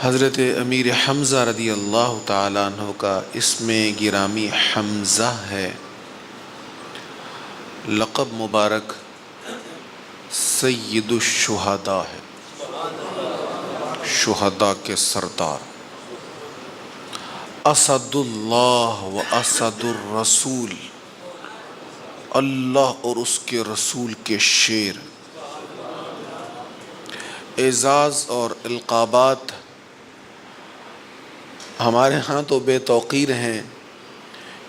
حضرت امیر حمزہ رضی اللہ تعالیٰ عنہ کا اسم گرامی حمزہ ہے، لقب مبارک سید الشہداء ہے، شہداء کے سردار، اسد اللہ و اسد الرسول، اللہ اور اس کے رسول کے شیر۔ اعزاز اور القابات ہمارے ہاں تو بے توقیر ہیں،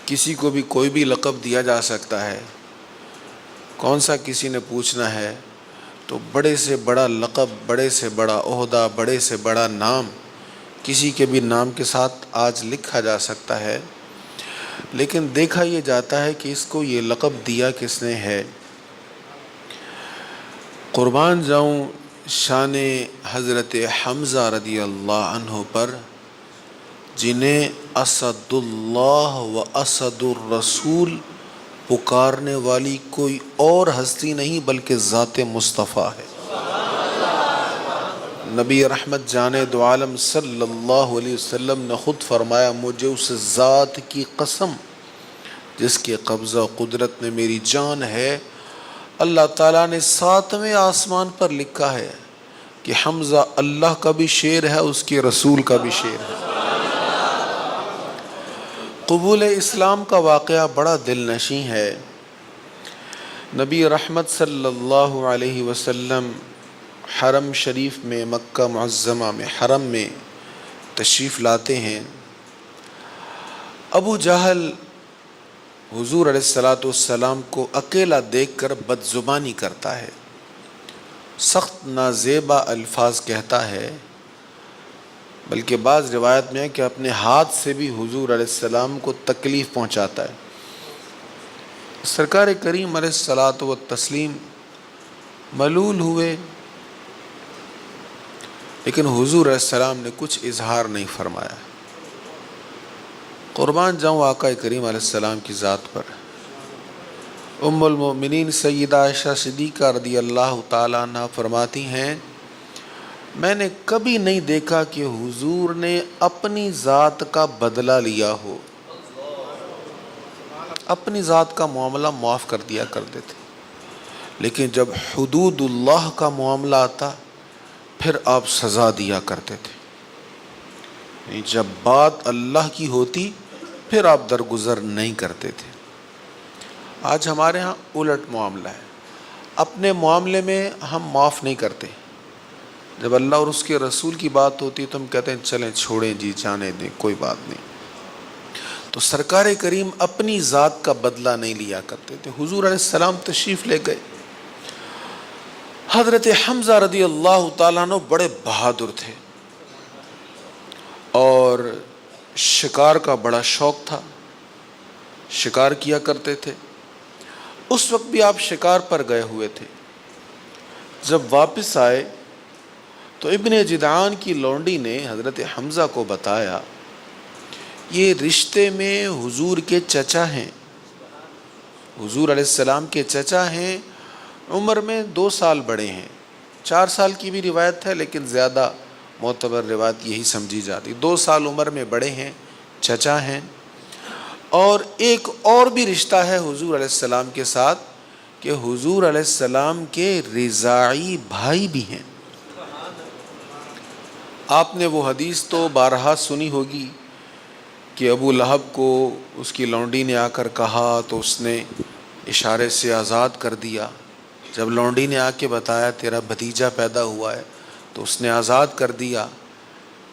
کسی کو بھی کوئی بھی لقب دیا جا سکتا ہے، کون سا کسی نے پوچھنا ہے تو بڑے سے بڑا لقب، بڑے سے بڑا عہدہ، بڑے سے بڑا نام کسی کے بھی نام کے ساتھ آج لکھا جا سکتا ہے، لیکن دیکھا یہ جاتا ہے کہ اس کو یہ لقب دیا کس نے ہے۔ قربان جاؤں شان حضرت حمزہ رضی اللہ عنہ پر، جنہیں اسد اللہ و اسد الرسول پکارنے والی کوئی اور ہستی نہیں بلکہ ذات مصطفیٰ ہے۔ نبی رحمت جان دو عالم صلی اللہ علیہ وسلم نے خود فرمایا، مجھے اس ذات کی قسم جس کے قبضہ و قدرت میں میری جان ہے، اللہ تعالیٰ نے 7ویں آسمان پر لکھا ہے کہ حمزہ اللہ کا بھی شیر ہے، اس کے رسول کا بھی شیر ہے۔ قبول اسلام کا واقعہ بڑا دل نشیں ہے۔ نبی رحمت صلی اللہ علیہ وسلم حرم شریف میں، مکہ معظمہ میں، حرم میں تشریف لاتے ہیں۔ ابو جہل حضور علیہ السلام کو اکیلا دیکھ کر بد زبانی کرتا ہے، سخت نازیبا الفاظ کہتا ہے، بلکہ بعض روایت میں ہے کہ اپنے ہاتھ سے بھی حضور علیہ السلام کو تکلیف پہنچاتا ہے۔ سرکار کریم علیہ الصلاۃ والتسلیم ملول ہوئے، لیکن حضور علیہ السلام نے کچھ اظہار نہیں فرمایا۔ قربان جاؤں آقا کریم علیہ السلام کی ذات پر۔ ام المؤمنین سیدہ عائشہ صدیقہ رضی اللہ تعالیٰ عنہ فرماتی ہیں، میں نے کبھی نہیں دیکھا کہ حضور نے اپنی ذات کا بدلہ لیا ہو، اپنی ذات کا معاملہ معاف کر دیا کرتے تھے، لیکن جب حدود اللہ کا معاملہ آتا پھر آپ سزا دیا کرتے تھے، جب بات اللہ کی ہوتی پھر آپ درگزر نہیں کرتے تھے۔ آج ہمارے ہاں الٹ معاملہ ہے، اپنے معاملے میں ہم معاف نہیں کرتے، جب اللہ اور اس کے رسول کی بات ہوتی ہے تو ہم کہتے ہیں چلیں چھوڑیں جی، جانے دیں، کوئی بات نہیں۔ تو سرکار کریم اپنی ذات کا بدلہ نہیں لیا کرتے تھے۔ حضور علیہ السلام تشریف لے گئے، حضرت حمزہ رضی اللہ تعالیٰ عنہ بڑے بہادر تھے اور شکار کا بڑا شوق تھا، شکار کیا کرتے تھے۔ اس وقت بھی آپ شکار پر گئے ہوئے تھے۔ جب واپس آئے تو ابن جدعان کی لونڈی نے حضرت حمزہ کو بتایا، یہ رشتے میں حضور کے چچا ہیں، حضور علیہ السلام کے چچا ہیں، عمر میں 2 سال بڑے ہیں، 4 سال کی بھی روایت ہے لیکن زیادہ معتبر روایت یہی سمجھی جاتی، 2 سال عمر میں بڑے ہیں، چچا ہیں۔ اور ایک اور بھی رشتہ ہے حضور علیہ السلام کے ساتھ کہ حضور علیہ السلام کے رضاعی بھائی بھی ہیں۔ آپ نے وہ حدیث تو بارہا سنی ہوگی کہ ابو لہب کو اس کی لونڈی نے آ کر کہا تو اس نے اشارے سے آزاد کر دیا۔ جب لونڈی نے آ کے بتایا تیرا بھتیجا پیدا ہوا ہے تو اس نے آزاد کر دیا۔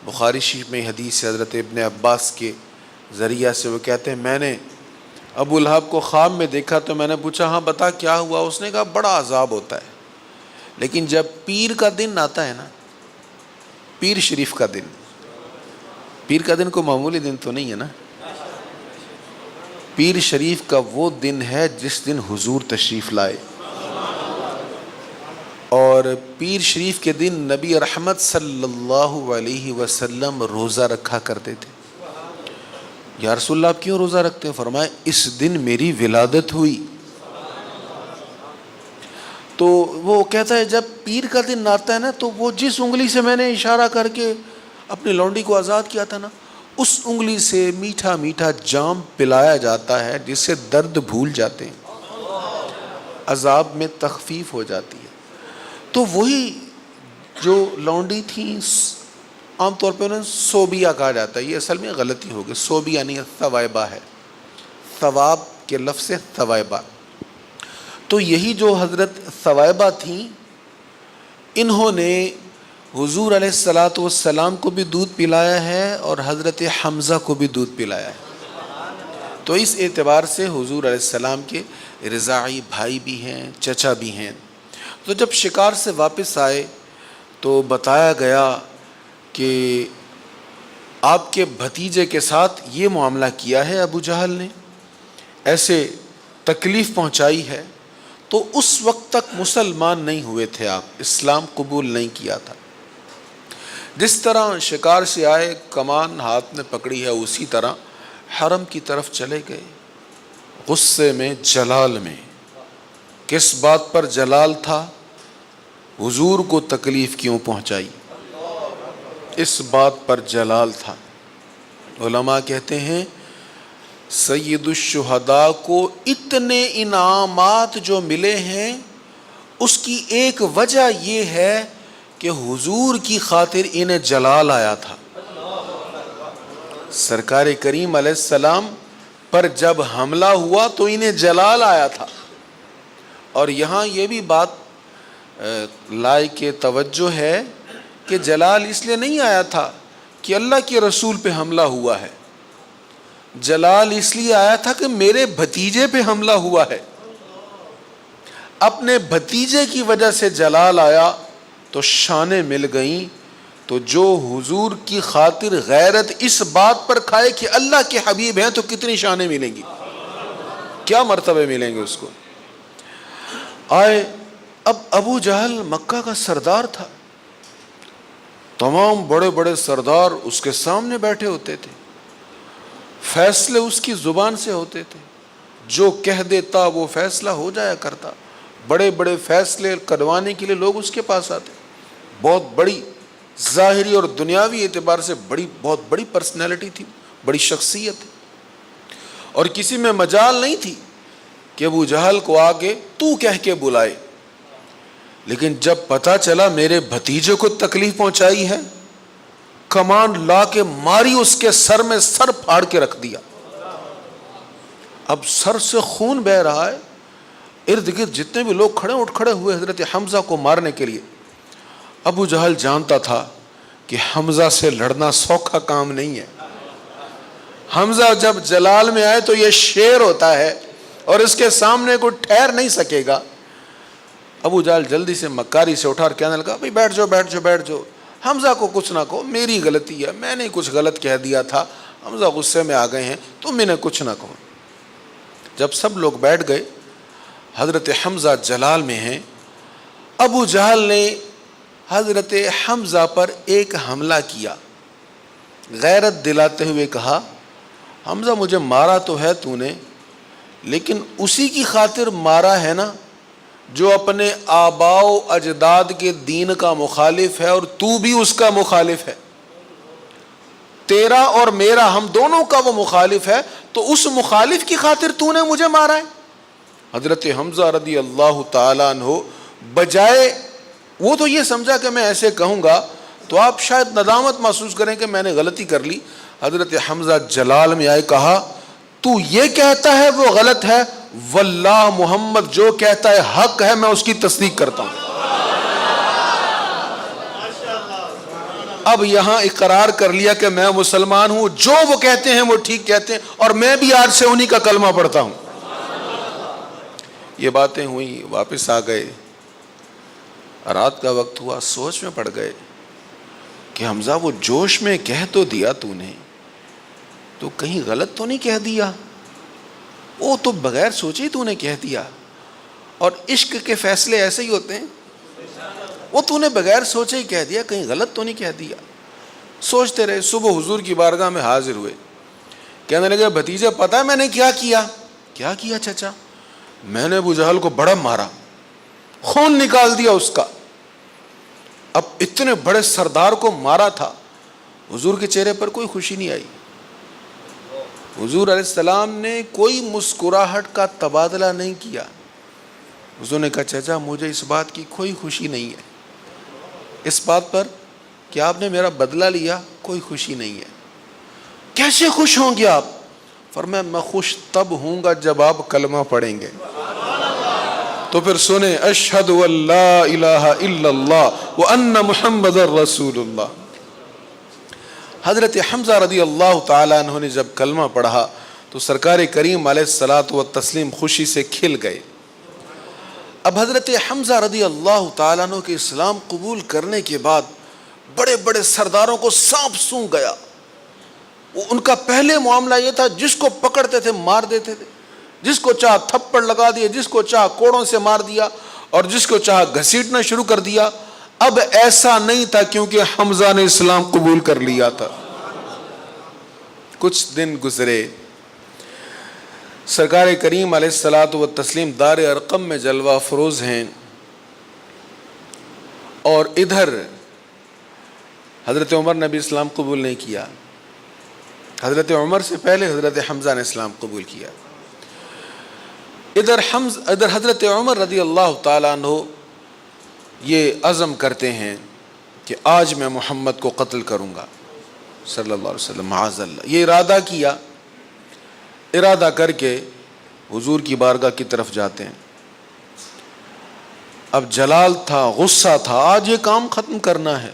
بخاری شریف میں حدیث حضرت ابن عباس کے ذریعہ سے وہ کہتے ہیں، میں نے ابو لہب کو خواب میں دیکھا تو میں نے پوچھا ہاں بتا کیا ہوا؟ اس نے کہا بڑا عذاب ہوتا ہے، لیکن جب پیر کا دن آتا ہے نا، پیر شریف کا دن، پیر کا دن کوئی معمولی دن تو نہیں ہے نا، پیر شریف کا وہ دن ہے جس دن حضور تشریف لائے، اور پیر شریف کے دن نبی رحمت صلی اللہ علیہ وسلم روزہ رکھا کرتے تھے۔ یا رسول اللہ آپ کیوں روزہ رکھتے ہیں؟ فرمائے اس دن میری ولادت ہوئی۔ تو وہ کہتا ہے جب پیر کا دن آتا ہے نا تو وہ جس انگلی سے میں نے اشارہ کر کے اپنی لونڈی کو آزاد کیا تھا نا، اس انگلی سے میٹھا میٹھا جام پلایا جاتا ہے جس سے درد بھول جاتے ہیں، عذاب میں تخفیف ہو جاتی ہے۔ تو وہی جو لونڈی تھی، عام طور پہ انہیں صوبیہ کہا جاتا ہے، یہ اصل میں غلطی ہوگی، صوبیہ نہیں ہے، ثوائبہ ہے، ثواب کے لفظ سے ثوائبہ۔ تو یہی جو حضرت ثوائبہ تھیں، انہوں نے حضور علیہ الصلاۃ والسلام کو بھی دودھ پلایا ہے اور حضرت حمزہ کو بھی دودھ پلایا ہے۔ تو اس اعتبار سے حضور علیہ السلام کے رضاعی بھائی بھی ہیں، چچا بھی ہیں۔ تو جب شکار سے واپس آئے تو بتایا گیا کہ آپ کے بھتیجے کے ساتھ یہ معاملہ کیا ہے ابو جہل نے، ایسے تکلیف پہنچائی ہے۔ تو اس وقت تک مسلمان نہیں ہوئے تھے آپ، اسلام قبول نہیں کیا تھا۔ جس طرح شکار سے آئے، کمان ہاتھ میں پکڑی ہے، اسی طرح حرم کی طرف چلے گئے، غصے میں، جلال میں۔ کس بات پر جلال تھا؟ حضور کو تکلیف کیوں پہنچائی، اس بات پر جلال تھا۔ علماء کہتے ہیں سید الشہداء کو اتنے انعامات جو ملے ہیں، اس کی ایک وجہ یہ ہے کہ حضور کی خاطر انہیں جلال آیا تھا۔ سرکار کریم علیہ السلام پر جب حملہ ہوا تو انہیں جلال آیا تھا۔ اور یہاں یہ بھی بات لائق توجہ ہے کہ جلال اس لیے نہیں آیا تھا کہ اللہ کے رسول پہ حملہ ہوا ہے، جلال اس لیے آیا تھا کہ میرے بھتیجے پہ حملہ ہوا ہے۔ اپنے بھتیجے کی وجہ سے جلال آیا تو شانیں مل گئیں۔ تو جو حضور کی خاطر غیرت اس بات پر کھائے کہ اللہ کے حبیب ہیں، تو کتنی شانیں ملیں گی، کیا مرتبے ملیں گے اس کو۔ آئے، اب ابو جہل مکہ کا سردار تھا، تمام بڑے بڑے سردار اس کے سامنے بیٹھے ہوتے تھے، فیصلے اس کی زبان سے ہوتے تھے، جو کہہ دیتا وہ فیصلہ ہو جایا کرتا۔ بڑے بڑے فیصلے کروانے کے لیے لوگ اس کے پاس آتے، بہت بڑی ظاہری اور دنیاوی اعتبار سے بہت بڑی پرسنالٹی تھی، بڑی شخصیت تھی، اور کسی میں مجال نہیں تھی کہ ابو جہل کو آگے تو کہہ کے بلائے۔ لیکن جب پتہ چلا میرے بھتیجے کو تکلیف پہنچائی ہے، کمان لا کے ماری، اس کے سر میں سر پھاڑ کے رکھ دیا۔ اب سر سے خون بہہ رہا ہے، ارد گرد جتنے بھی لوگ کھڑے ہوئے حضرت حمزہ کو مارنے کے لیے۔ ابو جہل جانتا تھا کہ حمزہ سے لڑنا سوکھا کام نہیں ہے۔ حمزہ جب جلال میں آئے تو یہ شیر ہوتا ہے اور اس کے سامنے کوئی ٹھہر نہیں سکے گا۔ ابو جہل جلدی سے مکاری سے اٹھا اور کہنے لگا بھئی بیٹھ جاؤ، حمزہ کو کچھ نہ کہو، میری غلطی ہے، میں نے کچھ غلط کہہ دیا تھا، حمزہ غصے میں آ گئے ہیں، تم انہیں کچھ نہ کہو۔ جب سب لوگ بیٹھ گئے، حضرت حمزہ جلال میں ہیں، ابو جہل نے حضرت حمزہ پر ایک حملہ کیا، غیرت دلاتے ہوئے کہا حمزہ مجھے مارا تو ہے تو نے، لیکن اسی کی خاطر مارا ہے نا جو اپنے آباء و اجداد کے دین کا مخالف ہے، اور تو بھی اس کا مخالف ہے، تیرا اور میرا ہم دونوں کا وہ مخالف ہے، تو اس مخالف کی خاطر تو نے مجھے مارا ہے۔ حضرت حمزہ رضی اللہ تعالیٰ عنہ بجائے وہ تو یہ سمجھا کہ میں ایسے کہوں گا تو آپ شاید ندامت محسوس کریں کہ میں نے غلطی کر لی، حضرت حمزہ جلال میں آئے، کہا تو یہ کہتا ہے وہ غلط ہے، واللہ محمد جو کہتا ہے حق ہے، میں اس کی تصدیق کرتا ہوں۔ اب یہاں اقرار کر لیا کہ میں مسلمان ہوں، جو وہ کہتے ہیں وہ ٹھیک کہتے ہیں، اور میں بھی آج سے انہی کا کلمہ پڑھتا ہوں۔ یہ باتیں ہوئیں، واپس آ گئے، رات کا وقت ہوا، سوچ میں پڑ گئے کہ حمزہ وہ جوش میں کہہ تو دیا تو نے، تو کہیں غلط تو نہیں کہہ دیا؟ وہ تو بغیر سوچے تو نے کہہ دیا، اور عشق کے فیصلے ایسے ہی ہوتے ہیں، وہ تو نے بغیر سوچے ہی کہہ دیا، کہیں غلط تو نہیں کہہ دیا۔ سوچتے رہے، صبح حضور کی بارگاہ میں حاضر ہوئے، کہنے لگے بھتیجے پتہ ہے میں نے کیا کیا؟ کیا کیا چچا؟ میں نے ابو جہل کو بڑا مارا، خون نکال دیا اس کا۔ اب اتنے بڑے سردار کو مارا تھا، حضور کے چہرے پر کوئی خوشی نہیں آئی. حضور علیہ السلام نے کوئی مسکراہٹ کا تبادلہ نہیں کیا. حضور نے کہا چچا مجھے اس بات کی کوئی خوشی نہیں ہے, اس بات پر کہ آپ نے میرا بدلہ لیا کوئی خوشی نہیں ہے. کیسے خوش ہوں گے آپ؟ فرمایا میں خوش تب ہوں گا جب آپ کلمہ پڑھیں گے. تو پھر سنیں اشہد ان لا الہ الا اللہ وان محمد رسول اللہ. حضرت حمزہ رضی اللہ تعالیٰ عنہ نے جب کلمہ پڑھا تو سرکار کریم علیہ الصلاۃ والتسلیم خوشی سے کھل گئے. اب حضرت حمزہ رضی اللہ تعالیٰ عنہ کے اسلام قبول کرنے کے بعد بڑے بڑے سرداروں کو سانپ سونگھ گیا. ان کا پہلے معاملہ یہ تھا جس کو پکڑتے تھے مار دیتے تھے, جس کو چاہ تھپڑ لگا دیے, جس کو چاہ کوڑوں سے مار دیا, اور جس کو چاہ گھسیٹنا شروع کر دیا. اب ایسا نہیں تھا کیونکہ حمزہ نے اسلام قبول کر لیا تھا. کچھ دن گزرے, سرکار کریم علیہ الصلاۃ والتسلیم دار ارقم میں جلوہ افروز ہیں, اور ادھر حضرت عمر نے بھی اسلام قبول نہیں کیا. حضرت عمر سے پہلے حضرت حمزہ نے اسلام قبول کیا. ادھر حضرت عمر رضی اللہ تعالیٰ عنہ یہ عزم کرتے ہیں کہ آج میں محمد کو قتل کروں گا صلی اللہ علیہ وسلم, معاذ اللہ. یہ ارادہ کیا, ارادہ کر کے حضور کی بارگاہ کی طرف جاتے ہیں. اب جلال تھا, غصہ تھا, آج یہ کام ختم کرنا ہے.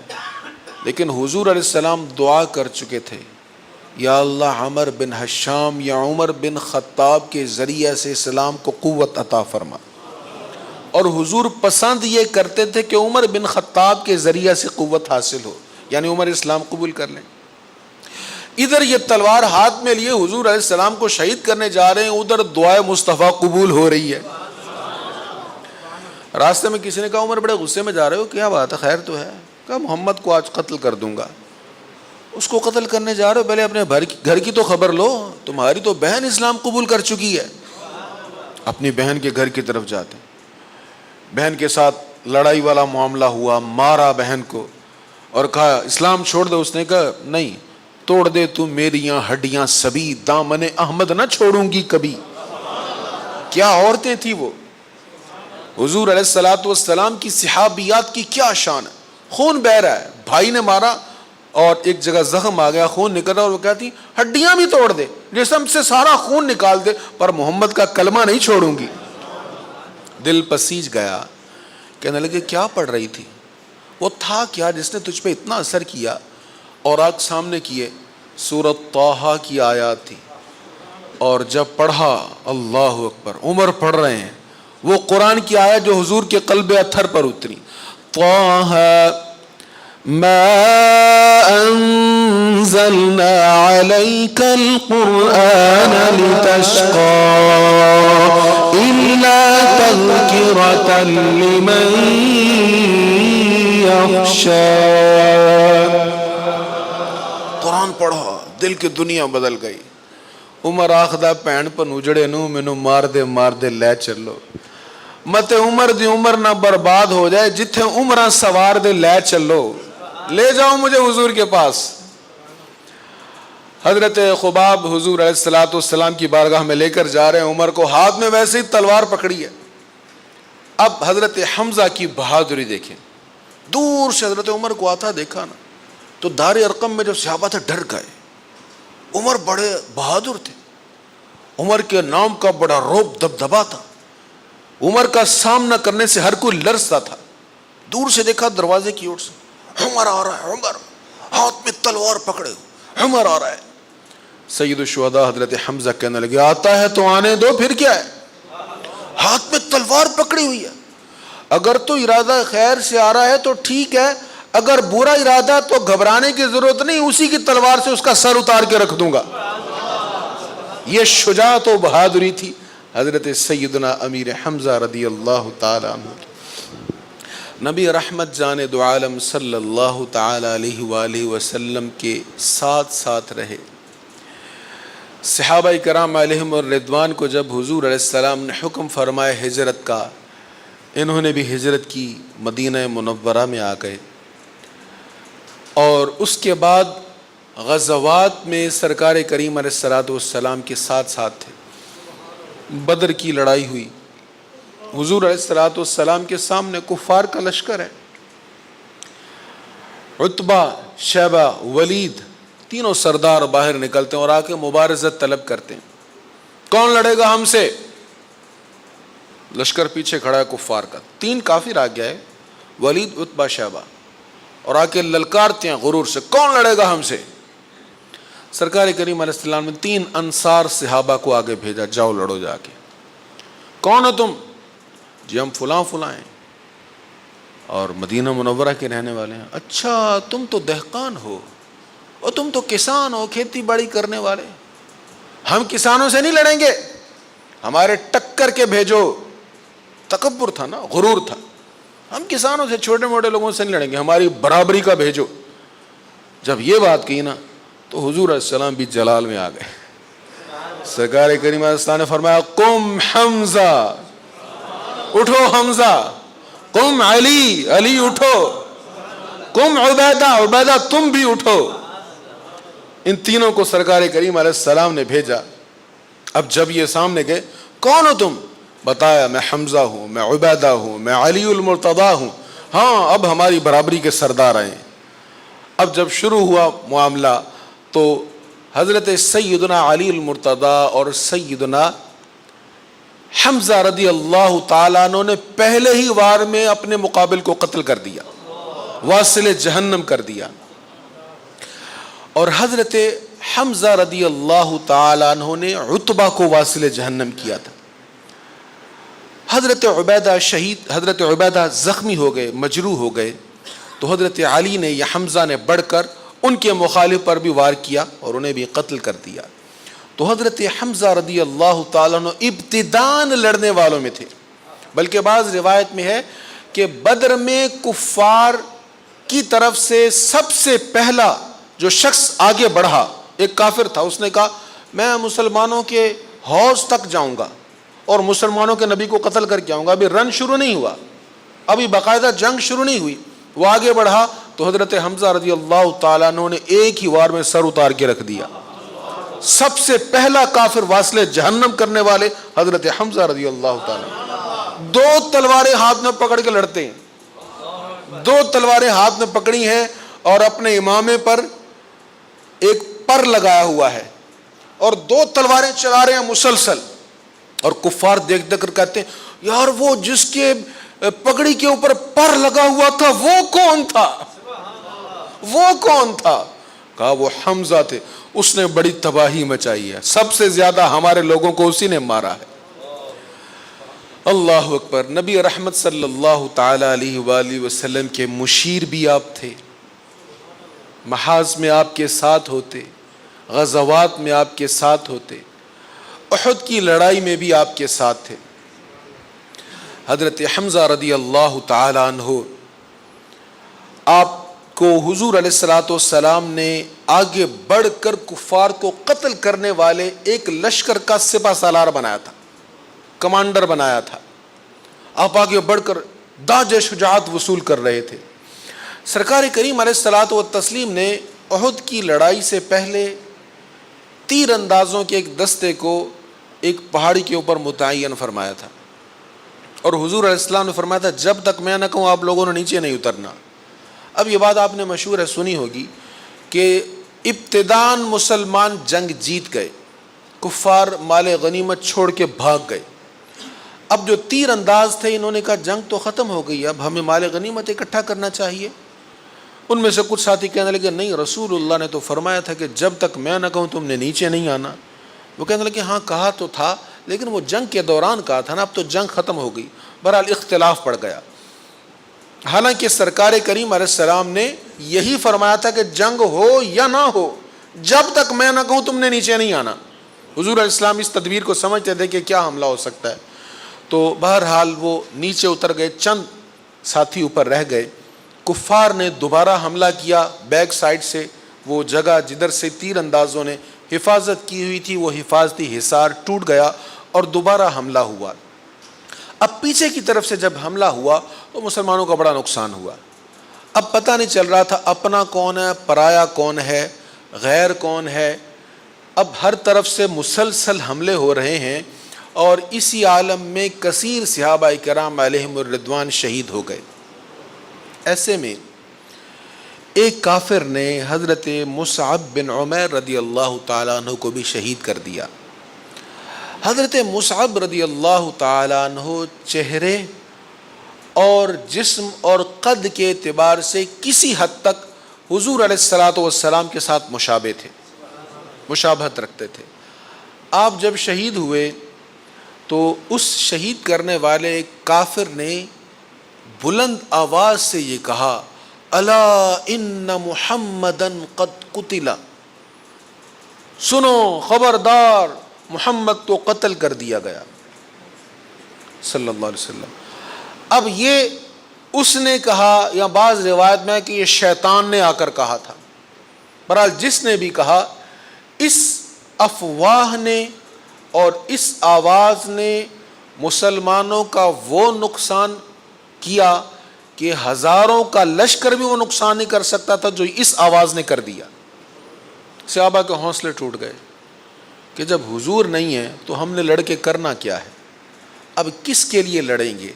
لیکن حضور علیہ السلام دعا کر چکے تھے, یا اللہ عمر بن حشام یا عمر بن خطاب کے ذریعے سے اسلام کو قوت عطا فرما. اور حضور پسند یہ کرتے تھے کہ عمر بن خطاب کے ذریعے سے قوت حاصل ہو, یعنی عمر اسلام قبول کر لیں. ادھر یہ تلوار ہاتھ میں لیے حضور علیہ السلام کو شہید کرنے جا رہے ہیں, ادھر دعائے مصطفیٰ قبول ہو رہی ہے. راستے میں کسی نے کہا عمر بڑے غصے میں جا رہے ہو, کیا بات ہے, خیر تو ہے؟ کہا محمد کو آج قتل کر دوں گا. اس کو قتل کرنے جا رہے ہو, پہلے اپنے گھر کی تو خبر لو, تمہاری تو بہن اسلام قبول کر چکی ہے. اپنی بہن کے گھر کی طرف جاتے, بہن کے ساتھ لڑائی والا معاملہ ہوا, مارا بہن کو اور کہا اسلام چھوڑ دو. اس نے کہا نہیں, توڑ دے تو میریاں ہڈیاں سبھی, دامن احمد نہ چھوڑوں گی کبھی. کیا عورتیں تھیں وہ, حضور علیہ الصلاۃ والسلام کی صحابیات کی کیا شان ہے. خون بہ رہا ہے, بھائی نے مارا اور ایک جگہ زخم آ گیا, خون نکل رہا, اور وہ کہتی ہڈیاں بھی توڑ دے, جسم سے سارا خون نکال دے, پر محمد کا کلمہ نہیں چھوڑوں گی. دل پسیج گیا, کہنے لگے کیا پڑھ رہی تھی, وہ تھا کیا جس نے تجھ پہ اتنا اثر کیا؟ اور آج سامنے کیے سورۃ طٰہٰ کی آیات تھی, اور جب پڑھا اللہ اکبر, عمر پڑھ رہے ہیں وہ قرآن کی آیت جو حضور کے قلب اطہر پر اتری, طٰہٰ ما انزلنا عليك القرآن لتشقى إلا تذكرة لمن يخشى. قرآن پڑھا, دل کی دنیا بدل گئی. عمر آخدہ پین پن اجڑے نو مینو مار دے لے چلو, مت عمر دی عمر نہ برباد ہو جائے, جتھے عمرہ سوار دے لے چلو, لے جاؤ مجھے حضور کے پاس. حضرت خباب حضور علیہ الصلاۃ والسلام کی بارگاہ میں لے کر جا رہے ہیں, عمر کو ہاتھ میں ویسے ہی تلوار پکڑی ہے. اب حضرت حمزہ کی بہادری دیکھیں, دور سے حضرت عمر کو آتا دیکھا نا تو دار ارقم میں جو صحابہ تھے ڈر گئے. عمر بڑے بہادر تھے, عمر کے نام کا بڑا رعب دبدبا تھا, عمر کا سامنا کرنے سے ہر کوئی لرزتا تھا. دور سے دیکھا دروازے کی اور سے عمر آ رہا ہے, عمر ہاتھ میں تلوار پکڑے, عمر آ رہا ہے. سید الشہداء حضرت حمزہ کہنے لگے آتا ہے تو آنے دو, پھر کیا ہے, ہاتھ میں تلوار پکڑی ہوئی ہے. اگر تو ارادہ خیر سے آ رہا ہے تو ٹھیک ہے, اگر برا ارادہ تو گھبرانے کی ضرورت نہیں, اسی کی تلوار سے اس کا سر اتار کے رکھ دوں گا. یہ شجاعت و بہادری تھی حضرت سیدنا امیر حمزہ رضی اللہ تعالی عنہ. نبی رحمت جان دو عالم صلی اللہ تعالی علیہ وآلہ وسلم کے ساتھ ساتھ رہے. صحابہ کرام علیہم الرضوان کو جب حضور علیہ السلام نے حکم فرمائے ہجرت کا, انہوں نے بھی ہجرت کی, مدینہ منورہ میں آ گئے. اور اس کے بعد غزوات میں سرکار کریم علیہ الصلوۃ والسلام کے ساتھ ساتھ تھے. بدر کی لڑائی ہوئی، حضور علیہ الصلوۃ والسلام کے سامنے کفار کا لشکر ہے. عتبہ، شیبہ، ولید تینوں سردار باہر نکلتے ہیں اور آ کے مبارزت طلب کرتے ہیں. کون لڑے گا ہم سے؟ لشکر پیچھے کھڑا ہے کفار کا. 3 کافر آ گیا ہے، ولید، عتبہ، شیبہ، اور آ کے للکارتے ہیں غرور سے، کون لڑے گا ہم سے؟ سرکار کریم علیہ السلام نے 3 انصار صحابہ کو آگے بھیجا، جاؤ لڑو جا کے. کون ہو تم؟ جی ہم فلاں فلاں ہیں اور مدینہ منورہ کے رہنے والے ہیں. اچھا تم تو دہقان ہو اور تم تو کسان ہو، کھیتی باڑی کرنے والے. ہم کسانوں سے نہیں لڑیں گے، ہمارے ٹکر کے بھیجو. تکبر تھا نا، غرور تھا. ہم کسانوں سے، چھوٹے موٹے لوگوں سے نہیں لڑیں گے، ہماری برابری کا بھیجو. جب یہ بات کی نا تو حضور علیہ السلام بھی جلال میں آ گئے. سرکار کریم علیہ السلام نے فرمایا قم حمزہ، اٹھو حمزہ. قم علی، علی اٹھو. قم عبیدہ، عبیدہ تم بھی اٹھو. ان تینوں کو سرکار کریم علیہ السلام نے بھیجا. اب جب یہ سامنے گئے، کون ہو تم؟ بتایا میں حمزہ ہوں، میں عبیدہ ہوں، میں علی المرتضیٰ ہوں. ہاں اب ہماری برابری کے سردار آئے. اب جب شروع ہوا معاملہ تو حضرت سیدنا علی المرتضیٰ اور سیدنا حمزہ رضی اللہ تعالیٰ عنہ نے پہلے ہی وار میں اپنے مقابل کو قتل کر دیا، واصل جہنم کر دیا. اور حضرت حمزہ رضی اللہ تعالیٰ عنہ نے عتبہ کو واصل جہنم کیا تھا. حضرت عبیدہ شہید، حضرت عبیدہ زخمی ہو گئے، مجروح ہو گئے. تو حضرت علی نے یا حمزہ نے بڑھ کر ان کے مخالف پر بھی وار کیا اور انہیں بھی قتل کر دیا. تو حضرت حمزہ رضی اللہ تعالیٰ عنہ ابتداءً لڑنے والوں میں تھے. بلکہ بعض روایت میں ہے کہ بدر میں کفار کی طرف سے سب سے پہلا جو شخص آگے بڑھا ایک کافر تھا. اس نے کہا میں مسلمانوں کے حوض تک جاؤں گا اور مسلمانوں کے نبی کو قتل کر کے آؤں گا. ابھی رن شروع نہیں ہوا، ابھی باقاعدہ جنگ شروع نہیں ہوئی. وہ آگے بڑھا تو حضرت حمزہ رضی اللہ تعالیٰ عنہ نے ایک ہی وار میں سر اتار کے رکھ دیا. سب سے پہلا کافر واصل جہنم کرنے والے حضرت حمزہ رضی اللہ تعالیٰ. 2 تلواریں ہاتھ میں پکڑ کے لڑتے ہیں، 2 تلواریں ہاتھ میں پکڑی ہیں اور اپنے امامے پر ایک پر لگایا ہوا ہے اور 2 تلواریں چلا رہے ہیں مسلسل. اور کفار دیکھ دیکھ کر کہتے ہیں یار وہ جس کے پگڑی کے اوپر پر لگا ہوا تھا وہ کون تھا؟ وہ کون تھا؟ کہا وہ حمزہ تھے، اس نے بڑی تباہی مچائی ہے، سب سے زیادہ ہمارے لوگوں کو اسی نے مارا ہے. اللہ اکبر. نبی رحمت صلی اللہ تعالی علیہ وآلہ وسلم کے مشیر بھی آپ تھے، محاذ میں آپ کے ساتھ ہوتے، غزوات میں آپ کے ساتھ ہوتے، احد کی لڑائی میں بھی آپ کے ساتھ تھے. حضرت حمزہ رضی اللہ تعالی عنہ آپ کو حضور علیہ الصلوۃ والسلام نے آگے بڑھ کر کفار کو قتل کرنے والے ایک لشکر کا سپہ سالار بنایا تھا، کمانڈر بنایا تھا. آپ آگے بڑھ کر داج شجاعت وصول کر رہے تھے. سرکار کریم علیہ الصلوۃ والتسلیم نے احد کی لڑائی سے پہلے تیر اندازوں کے ایک دستے کو ایک پہاڑی کے اوپر متعین فرمایا تھا اور حضور علیہ السلام نے فرمایا تھا جب تک میں نہ کہوں آپ لوگوں نے نیچے نہیں اترنا. اب یہ بات آپ نے مشہور ہے، سنی ہوگی کہ ابتداً مسلمان جنگ جیت گئے، کفار مال غنیمت چھوڑ کے بھاگ گئے. اب جو تیر انداز تھے انہوں نے کہا جنگ تو ختم ہو گئی، اب ہمیں مال غنیمت اکٹھا کرنا چاہیے. ان میں سے کچھ ساتھی کہنے لگے نہیں، رسول اللہ نے تو فرمایا تھا کہ جب تک میں نہ کہوں تم نے نیچے نہیں آنا. وہ کہنے لگے ہاں کہا تو تھا لیکن وہ جنگ کے دوران کہا تھا نا، اب تو جنگ ختم ہو گئی. بہرحال اختلاف پڑ گیا. حالانکہ سرکار کریم علیہ السلام نے یہی فرمایا تھا کہ جنگ ہو یا نہ ہو جب تک میں نہ کہوں تم نے نیچے نہیں آنا. حضور علیہ السلام اس تدبیر کو سمجھتے تھے کہ کیا حملہ ہو سکتا ہے. تو بہرحال وہ نیچے اتر گئے، چند ساتھی اوپر رہ گئے. کفار نے دوبارہ حملہ کیا بیک سائڈ سے، وہ جگہ جدھر سے تیر اندازوں نے حفاظت کی ہوئی تھی وہ حفاظتی حصار ٹوٹ گیا اور دوبارہ حملہ ہوا. اب پیچھے کی طرف سے جب حملہ ہوا تو مسلمانوں کا بڑا نقصان ہوا. اب پتہ نہیں چل رہا تھا اپنا کون ہے پرایا کون ہے. غیر کون ہے؟ اب ہر طرف سے مسلسل حملے ہو رہے ہیں اور اسی عالم میں کثیر صحابہ کرام علیہم الرضوان شہید ہو گئے۔ ایسے میں ایک کافر نے حضرت مصعب بن عمیر رضی اللہ تعالیٰ عنہ کو بھی شہید کر دیا۔ حضرت مصعب رضی اللہ تعالیٰ عنہ چہرے اور جسم اور قد کے اعتبار سے کسی حد تک حضور علیہ الصلوۃ والسلام کے ساتھ مشابہ تھے، مشابہت رکھتے تھے۔ آپ جب شہید ہوئے تو اس شہید کرنے والے کافر نے بلند آواز سے یہ کہا، الا ان محمدن قد قتل، سنو خبردار محمد تو قتل کر دیا گیا صلی اللہ علیہ وسلم۔ اب یہ اس نے کہا، یا بعض روایت میں کہ یہ شیطان نے آ کر کہا تھا، بہرحال جس نے بھی کہا، اس افواہ نے اور اس آواز نے مسلمانوں کا وہ نقصان کیا کہ ہزاروں کا لشکر بھی وہ نقصان نہیں کر سکتا تھا جو اس آواز نے کر دیا۔ صحابہ کے حوصلے ٹوٹ گئے کہ جب حضور نہیں ہے تو ہم نے لڑ کے کرنا کیا ہے، اب کس کے لیے لڑیں گے؟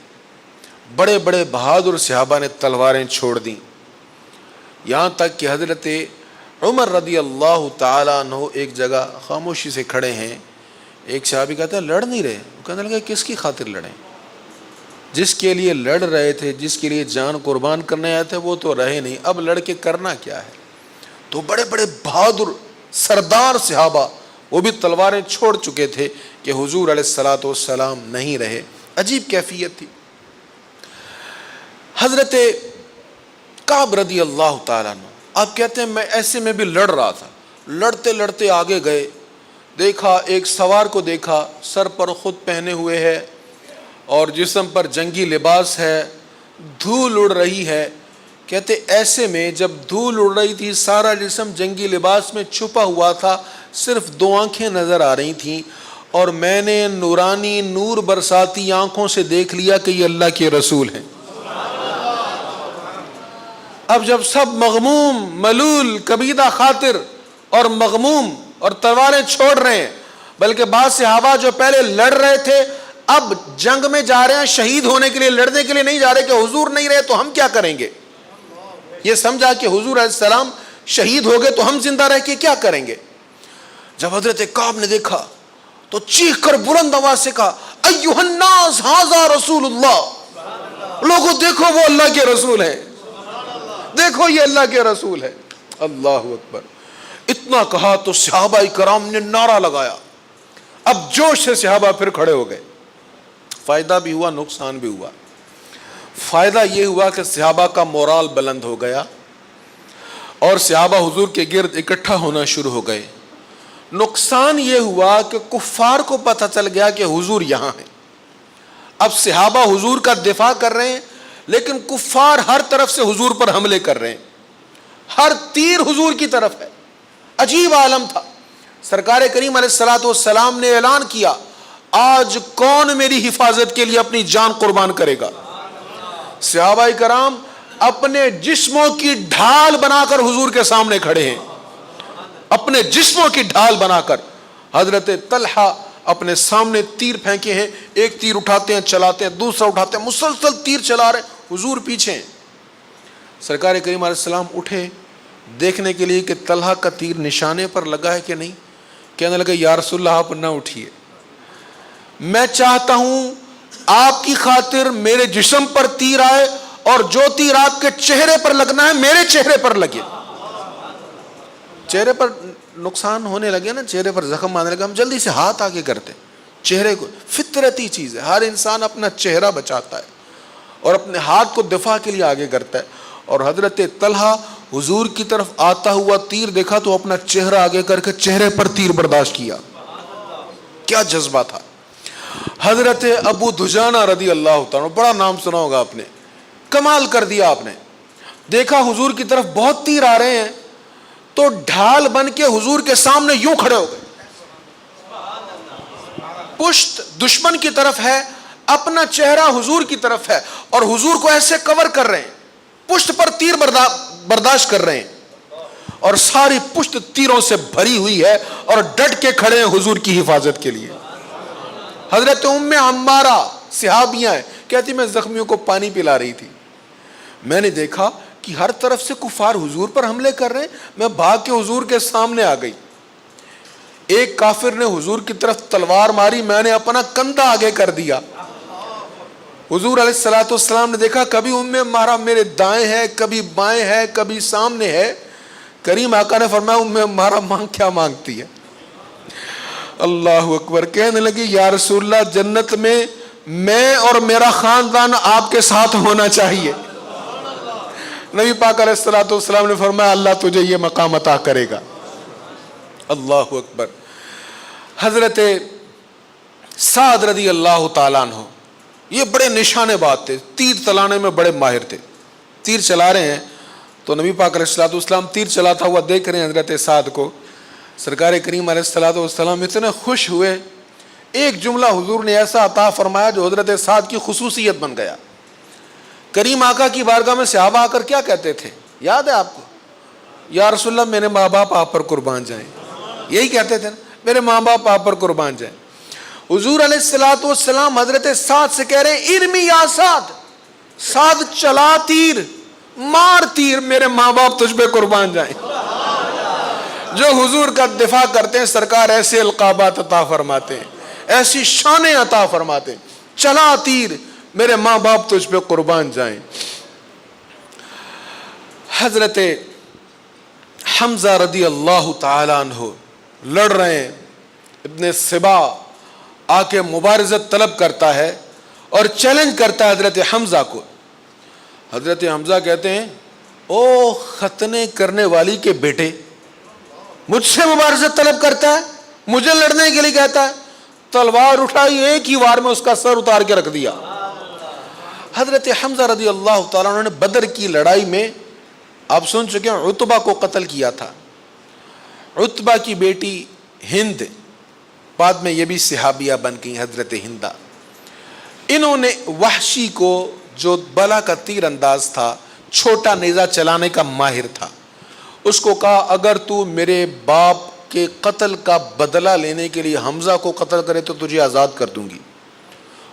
بڑے بڑے بہادر صحابہ نے تلواریں چھوڑ دیں، یہاں تک کہ حضرت عمر رضی اللہ تعالیٰ عنہ ایک جگہ خاموشی سے کھڑے ہیں۔ ایک صحابی کہتا ہے لڑ نہیں رہے، وہ کہنے لگا کس کی خاطر لڑیں؟ جس کے لیے لڑ رہے تھے، جس کے لیے جان قربان کرنے آئے تھے، وہ تو رہے نہیں، اب لڑ کے کرنا کیا ہے؟ تو بڑے بڑے بہادر سردار صحابہ وہ بھی تلواریں چھوڑ چکے تھے کہ حضور علیہ الصلوۃ والسلام نہیں رہے۔ عجیب کیفیت تھی۔ حضرت کعب رضی اللہ تعالیٰ عنہ، آپ کہتے ہیں میں ایسے میں بھی لڑ رہا تھا، لڑتے لڑتے آگے گئے، دیکھا ایک سوار کو دیکھا، سر پر خود پہنے ہوئے ہے اور جسم پر جنگی لباس ہے، دھول اڑ رہی ہے۔ کہتے ایسے میں جب دھول اڑ رہی تھی، سارا جسم جنگی لباس میں چھپا ہوا تھا، صرف 2 آنکھیں نظر آ رہی تھیں، اور میں نے نورانی نور برساتی آنکھوں سے دیکھ لیا کہ یہ اللہ کے رسول ہیں۔ اب جب سب مغموم، ملول، کبیدہ خاطر اور مغموم اور تلواریں چھوڑ رہے ہیں، بلکہ بعض صحابہ جو پہلے لڑ رہے تھے اب جنگ میں جا رہے ہیں، شہید ہونے کے لیے، لڑنے کے لیے نہیں جا رہے کہ حضور نہیں رہے تو ہم کیا کریں گے؟ یہ سمجھا کہ حضور علیہ السلام شہید ہو گئے تو ہم زندہ رہ کے کیا کریں گے؟ جب حضرت کعب نے دیکھا تو چیخ کر بلند آواز سے کہا، ایھا الناس ھذا رسول اللہ، لوگوں دیکھو وہ اللہ کے رسول ہیں، دیکھو یہ اللہ کے رسول ہے۔ اللہ اکبر۔ اتنا کہا تو صحابہ کرام نے نعرہ لگایا، اب جوش سے صحابہ پھر کھڑے ہو گئے۔ فائدہ بھی ہوا، نقصان بھی ہوا۔ فائدہ یہ ہوا کہ صحابہ کا مورال بلند ہو گیا اور صحابہ حضور کے گرد اکٹھا ہونا شروع ہو گئے۔ نقصان یہ ہوا کہ کفار کو پتہ چل گیا کہ حضور یہاں ہیں۔ اب صحابہ حضور کا دفاع کر رہے ہیں، لیکن کفار ہر طرف سے حضور پر حملے کر رہے ہیں، ہر تیر حضور کی طرف ہے۔ عجیب عالم تھا۔ سرکار کریم علیہ الصلوۃ والسلام نے اعلان کیا، آج کون میری حفاظت کے لیے اپنی جان قربان کرے گا؟ صحابہ کرام اپنے جسموں کی ڈھال بنا کر حضور کے سامنے کھڑے ہیں، اپنے جسموں کی ڈھال بنا کر۔ حضرت طلحہ اپنے سامنے تیر پھینکے ہیں، ایک تیر اٹھاتے ہیں چلاتے ہیں، دوسرا اٹھاتے ہیں، مسلسل تیر چلا رہے ہیں، حضور پیچھے ہیں۔ سرکار کریم علیہ السلام اٹھے دیکھنے کے لیے کہ طلحہ کا تیر نشانے پر لگا ہے کہ نہیں۔ کہنے لگے یا رسول اللہ آپ نہ اٹھیے، میں چاہتا ہوں آپ کی خاطر میرے جسم پر تیر آئے اور جو تیر آپ کے چہرے پر لگنا ہے میرے چہرے پر لگے۔ چہرے پر نقصان ہونے لگے نا، چہرے پر زخم آنے لگا، ہم جلدی سے ہاتھ آگے کرتے، چہرے کو، فطرتی چیز ہے، ہر انسان اپنا چہرہ بچاتا ہے اور اپنے ہاتھ کو دفاع کے لیے آگے کرتا ہے۔ اور حضرت طلحہ حضور کی طرف آتا ہوا تیر دیکھا تو اپنا چہرہ آگے کر کے چہرے پر تیر برداشت کیا۔ کیا جذبہ تھا۔ حضرت ابو دجانہ رضی اللہ تعالیٰ، بڑا نام سنا ہوگا آپ نے، کمال کر دیا آپ نے، دیکھا حضور کی طرف بہت تیر آ رہے ہیں تو ڈھال بن کے حضور کے سامنے یوں کھڑے ہو گئے، پشت دشمن کی طرف ہے، اپنا چہرہ حضور کی طرف ہے اور حضور کو ایسے کور کر رہے ہیں، پشت پر تیر برداشت کر رہے ہیں، اور ساری پشت تیروں سے بھری ہوئی ہے اور ڈٹ کے کھڑے ہیں حضور کی حفاظت کے لیے. حضرت ام عمارہ صحابیاں ہیں، کہتی میں زخمیوں کو پانی پلا رہی تھی، میں نے دیکھا کہ ہر طرف سے کفار حضور پر حملے کر رہے ہیں، میں بھاگ کے حضور کے سامنے آ گئی. ایک کافر نے حضور کی طرف تلوار ماری، میں نے اپنا کندھا آگے کر دیا. حضور علیہ الصلوۃ والسلام نے دیکھا کبھی ام عمارہ میرے دائیں ہے، کبھی بائیں ہے، کبھی سامنے ہے. کریم آقا نے فرمایا ام عمارہ مانگ کیا مانگتی ہے؟ اللہ اکبر. کہنے لگی یا رسول اللہ جنت میں اور میرا خاندان آپ کے ساتھ ہونا چاہیے. نبی پاک علیہ الصلوۃ والسلام نے فرمایا اللہ تجھے یہ مقام عطا کرے گا. اللہ اکبر. حضرت سعد رضی اللہ تعالیٰ عنہ یہ بڑے نشانے بات تھے، تیر چلانے میں بڑے ماہر تھے. تیر چلا رہے ہیں تو نبی پاک علیہ الصلوۃ والسلام تیر چلاتا ہوا دیکھ رہے ہیں حضرت سعد کو. سرکار کریم علیہ الصلوۃ والسلام اتنے خوش ہوئے، ایک جملہ حضور نے ایسا عطا فرمایا جو حضرت سعد کی خصوصیت بن گیا. کریم آقا کی بارگاہ میں صحابہ آ کر کیا کہتے تھے یاد ہے آپ کو؟ یا رسول اللہ میرے ماں باپ آپ پر قربان جائیں. یہی کہتے تھے نا، میرے ماں باپ آپ پر قربان جائیں. حضور علیہ الصلوۃ والسلام حضرت سعد سے کہہ رہے ہیں ارمی یا سعد، سعد چلا تیر، مار تیر، میرے ماں باپ تجھ پہ قربان جائیں. جو حضور کا دفاع کرتے ہیں سرکار ایسے القابات عطا فرماتے ہیں، ایسی شانیں عطا فرماتے ہیں. چلا تیر، میرے ماں باپ تجھ پہ قربان جائیں. حضرت حمزہ رضی اللہ تعالیٰ عنہ لڑ رہے ہیں، ابن سبا آ کے مبارزت طلب کرتا ہے اور چیلنج کرتا ہے حضرت حمزہ کو. حضرت حمزہ کہتے ہیں او ختنے کرنے والی کے بیٹے، مجھ سے مبارزت طلب کرتا ہے، مجھے لڑنے کے لیے کہتا ہے. تلوار اٹھائی، ایک ہی وار میں اس کا سر اتار کے رکھ دیا. حضرت حمزہ رضی اللہ تعالیٰ عنہ نے بدر کی لڑائی میں آپ سن چکے ہیں عتبہ کو قتل کیا تھا. عتبہ کی بیٹی ہند بعد میں یہ بھی صحابیہ بن گئی حضرت ہندہ. انہوں نے وحشی کو جو بلا کا تیر انداز تھا، چھوٹا نیزہ چلانے کا ماہر تھا، اس کو کہا اگر تو میرے باپ کے قتل کا بدلہ لینے کے لیے حمزہ کو قتل کرے تو تجھے آزاد کر دوں گی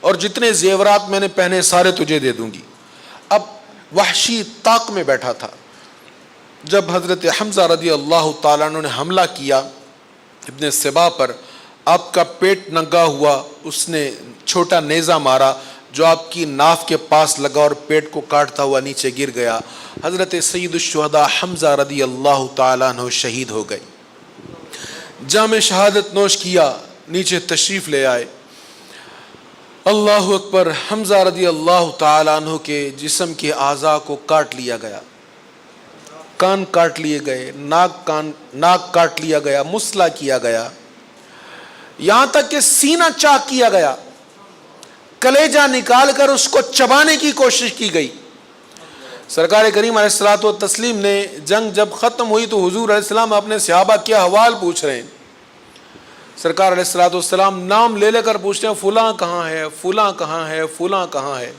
اور جتنے زیورات میں نے پہنے سارے تجھے دے دوں گی. اب وحشی طاق میں بیٹھا تھا. جب حضرت حمزہ رضی اللہ تعالیٰ عنہ نے حملہ کیا ابن سبا پر، آپ کا پیٹ ننگا ہوا، اس نے چھوٹا نیزہ مارا جو آپ کی ناف کے پاس لگا اور پیٹ کو کاٹتا ہوا نیچے گر گیا. حضرت سید الشہداء حمزہ رضی اللہ تعالیٰ عنہ شہید ہو گئے. جام شہادت نوش کیا، نیچے تشریف لے آئے. اللہ اکبر. حمزہ رضی اللہ تعالیٰ عنہ کے جسم کے اعضاء کو کاٹ لیا گیا، کان کاٹ لیے گئے، ناک کاٹ لیا گیا، مسلا کیا گیا، یہاں تک کہ سینہ چاک کیا گیا، کلیجہ نکال کر اس کو چبانے کی کوشش کی گئی. سرکار کریم علیہ الصلوۃ والتسلیم نے جنگ جب ختم ہوئی تو حضور علیہ السلام اپنے صحابہ کے احوال پوچھ رہے ہیں. سرکار علیہ الصلوۃ والسلام نام لے لے کر پوچھتے ہیں فلاں کہاں ہے، فلاں کہاں ہے، فلاں کہاں ہے.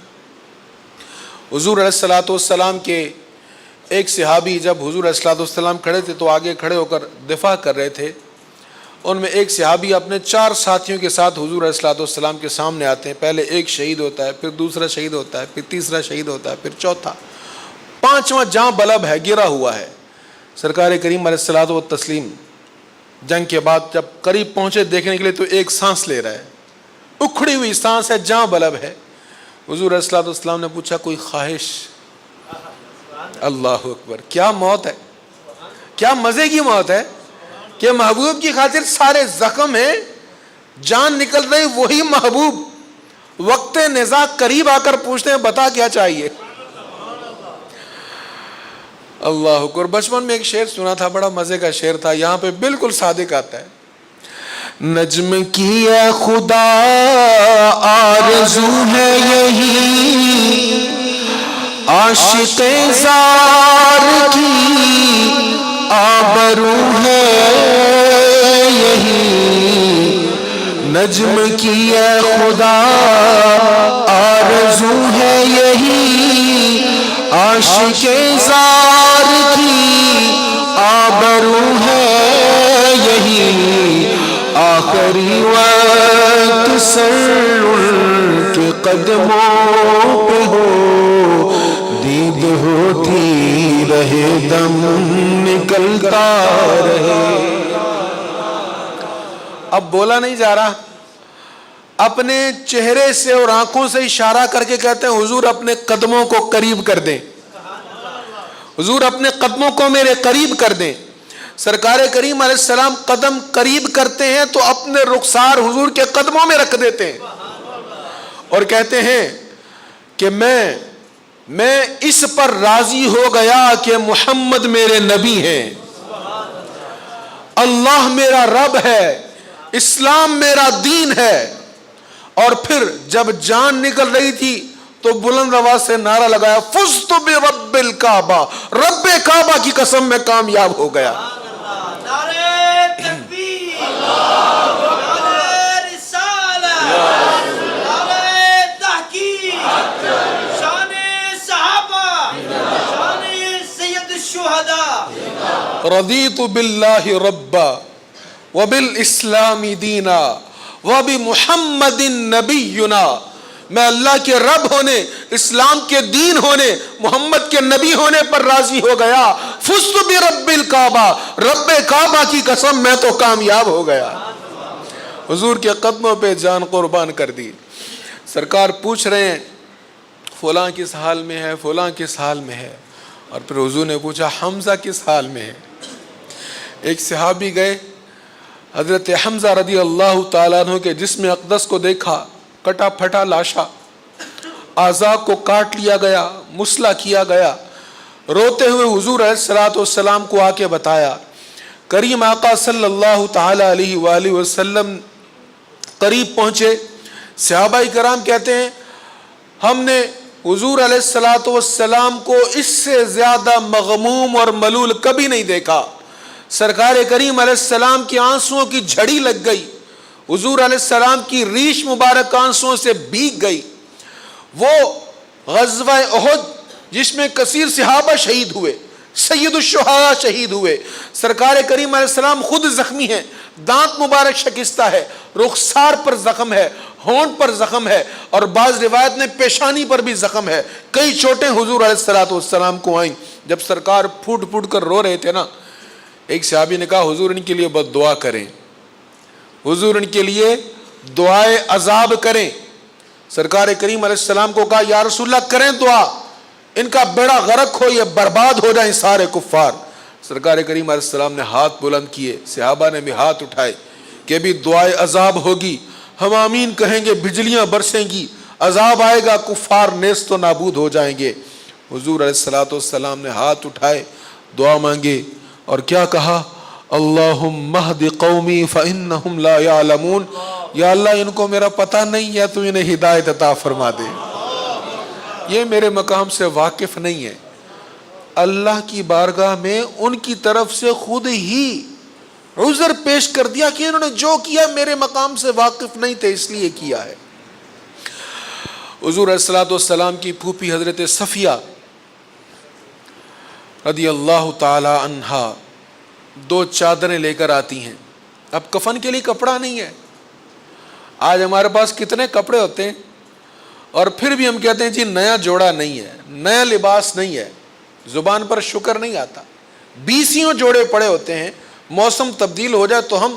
حضور علیہ الصلوۃ والسلام کے ایک صحابی جب حضور علیہ الصلوۃ والسلام کھڑے تھے تو آگے کھڑے ہو کر دفاع کر رہے تھے. ان میں ایک صحابی اپنے 4 ساتھیوں کے ساتھ حضور علیہ الصلوۃ والسلام کے سامنے آتے ہیں. پہلے ایک شہید ہوتا ہے، پھر دوسرا شہید ہوتا ہے، پھر تیسرا شہید ہوتا ہے، پھر چوتھا، 5واں جہاں بلب ہے گرا ہوا ہے. سرکار کریم علیہ الصلوۃ والتسلیم جنگ کے بعد جب قریب پہنچے دیکھنے کے لیے تو ایک سانس لے رہا ہے، اکھڑی ہوئی سانس ہے، جہاں بلب ہے. حضور علیہ الصلوۃ والسلام نے پوچھا کوئی خواہش؟ اللہ اکبر. کیا موت ہے، کیا مزے کی موت ہے کہ محبوب کی خاطر سارے زخم ہیں، جان نکل رہی، وہی محبوب وقت نزاع قریب آ کر پوچھتے ہیں بتا کیا چاہیے. اللہ اکبر. بچپن میں ایک شعر سنا تھا، بڑا مزے کا شعر تھا، یہاں پہ بالکل صادق آتا ہے. نجم کی اے خدا آرزو ہے یہی، عاشق زار کی آبرو ہے یہی. نجم کی اے خدا آرزو ہے یہی، عاشق زار کی آبرو کبھی آخری وقت سر ان کے قدموں پہ ہو، دید ہوتی رہے دم نکلتا رہے۔ اب بولا نہیں جا رہا، اپنے چہرے سے اور آنکھوں سے اشارہ کر کے کہتے ہیں حضور اپنے قدموں کو قریب کر دیں، حضور اپنے قدموں کو میرے قریب کر دیں۔ سرکار کریم علیہ السلام قدم قریب کرتے ہیں تو اپنے رخسار حضور کے قدموں میں رکھ دیتے ہیں اور کہتے ہیں کہ میں اس پر راضی ہو گیا کہ محمد میرے نبی ہیں، اللہ میرا رب ہے، اسلام میرا دین ہے۔ اور پھر جب جان نکل رہی تھی تو بلند آواز سے نعرہ لگایا، فزت برب الکعبہ، رب کعبہ کی قسم میں کامیاب ہو گیا۔ نعرہ تکبیر، نعرہ رسالت، نعرہ تحقیق، شان صحابہ، شان سید الشہداء۔ رضیت باللہ ربا وبالاسلام دینا وبمحمد نبینا، میں اللہ کے رب ہونے، اسلام کے دین ہونے، محمد کے نبی ہونے پر راضی ہو گیا۔ فزت برب الکعبہ، رب کعبہ کی قسم میں تو کامیاب ہو گیا۔ حضور کے قدموں پہ جان قربان کر دی۔ سرکار پوچھ رہے ہیں فلاں کس حال میں ہے، فلاں کس حال میں ہے، اور پھر حضور نے پوچھا حمزہ کس حال میں ہے۔ ایک صحابی گئے، حضرت حمزہ رضی اللہ تعالیٰ عنہ کے جسم اقدس کو دیکھا، کٹا پھٹا لاشا، اعضاء کو کاٹ لیا گیا، مسلح کیا گیا۔ روتے ہوئے حضور علیہ السلام کو آ کے بتایا۔ کریم آقا صلی اللہ تعالیٰ علیہ وآلہ وسلم قریب پہنچے۔ صحابہ کرام کہتے ہیں ہم نے حضور علیہ السلام کو اس سے زیادہ مغموم اور ملول کبھی نہیں دیکھا۔ سرکار کریم علیہ السلام کی آنسوؤں کی جھڑی لگ گئی، حضور علیہ السلام کی ریش مبارک آنسوؤں سے بھیگ گئی۔ وہ غزوہ احد جس میں کثیر صحابہ شہید ہوئے، سید الشہداء شہید ہوئے، سرکار کریم علیہ السلام خود زخمی ہیں، دانت مبارک شکستہ ہے، رخسار پر زخم ہے، ہونٹ پر زخم ہے، اور بعض روایت میں پیشانی پر بھی زخم ہے۔ کئی چوٹیں حضور علیہ السلام کو آئیں۔ جب سرکار پھوٹ پھوٹ کر رو رہے تھے نا، ایک صحابی نے کہا حضور ان کے لیے بد دعا کریں، حضور ان کے لیے دعائے عذاب کریں۔ سرکار کریم علیہ السلام کو کہا یا رسول اللہ کریں دعا، ان کا بیڑا غرق ہو، یہ برباد ہو جائیں سارے کفار۔ سرکار کریم علیہ السلام نے ہاتھ بلند کیے، صحابہ نے بھی ہاتھ اٹھائے کہ بھی دعائے عذاب ہوگی، ہم آمین کہیں گے، بجلیاں برسیں گی، عذاب آئے گا، کفار نیست و نابود ہو جائیں گے۔ حضور علیہ السلام نے ہاتھ اٹھائے، دعا مانگے، اور کیا کہا؟ اللہم اہد قومی فانہم لا یعلمون، یا اللہ ان کو میرا پتہ نہیں ہے، تو انہیں ہدایت عطا فرما دے، یہ میرے مقام سے واقف نہیں ہے۔ اللہ کی بارگاہ میں ان کی طرف سے خود ہی عذر پیش کر دیا کہ انہوں نے جو کیا میرے مقام سے واقف نہیں تھے، اس لیے کیا ہے۔ حضور علیہ السلام کی پھوپھی حضرت صفیہ رضی اللہ تعالی عنہا 2 چادریں لے کر آتی ہیں۔ اب کفن کے لیے کپڑا نہیں ہے۔ آج ہمارے پاس کتنے کپڑے ہوتے ہیں اور پھر بھی ہم کہتے ہیں جی نیا جوڑا نہیں ہے، نیا لباس نہیں ہے، زبان پر شکر نہیں آتا۔ 20 جوڑے پڑے ہوتے ہیں، موسم تبدیل ہو جائے تو ہم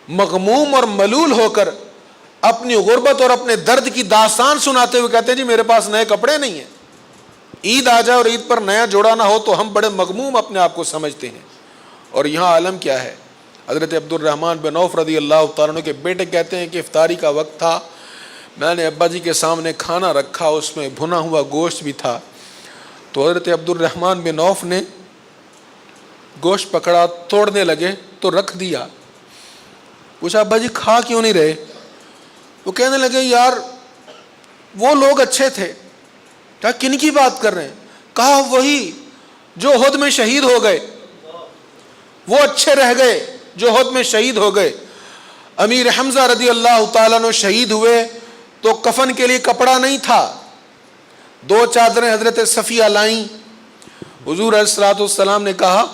مغموم اور ملول ہو کر اپنی غربت اور اپنے درد کی داستان سناتے ہوئے کہتے ہیں جی میرے پاس نئے کپڑے نہیں ہیں۔ عید آ جائے اور عید پر نیا جوڑا نہ ہو تو ہم بڑے مغموم اپنے آپ کو سمجھتے ہیں۔ اور یہاں عالم کیا ہے؟ حضرت عبد الرحمن بن عوف رضی اللہ تعالیٰ عنہ کے بیٹے کہتے ہیں کہ افطاری کا وقت تھا، میں نے ابا جی کے سامنے کھانا رکھا، اس میں بھنا ہوا گوشت بھی تھا، تو حضرت عبد الرحمن بن عوف نے گوشت پکڑا، توڑنے لگے تو رکھ دیا۔ پوچھا ابا جی کھا کیوں نہیں رہے؟ وہ کہنے لگے یار وہ لوگ اچھے تھے۔ کیا کن کی بات کر رہے ہیں؟ کہا وہی جو احد میں شہید ہو گئے، وہ اچھے رہ گئے جو احد میں شہید ہو گئے۔ امیر حمزہ رضی اللہ تعالیٰ عنہ شہید ہوئے تو کفن کے لیے کپڑا نہیں تھا، 2 چادریں حضرت صفیہ لائیں۔ حضور علیہ السلام نے کہا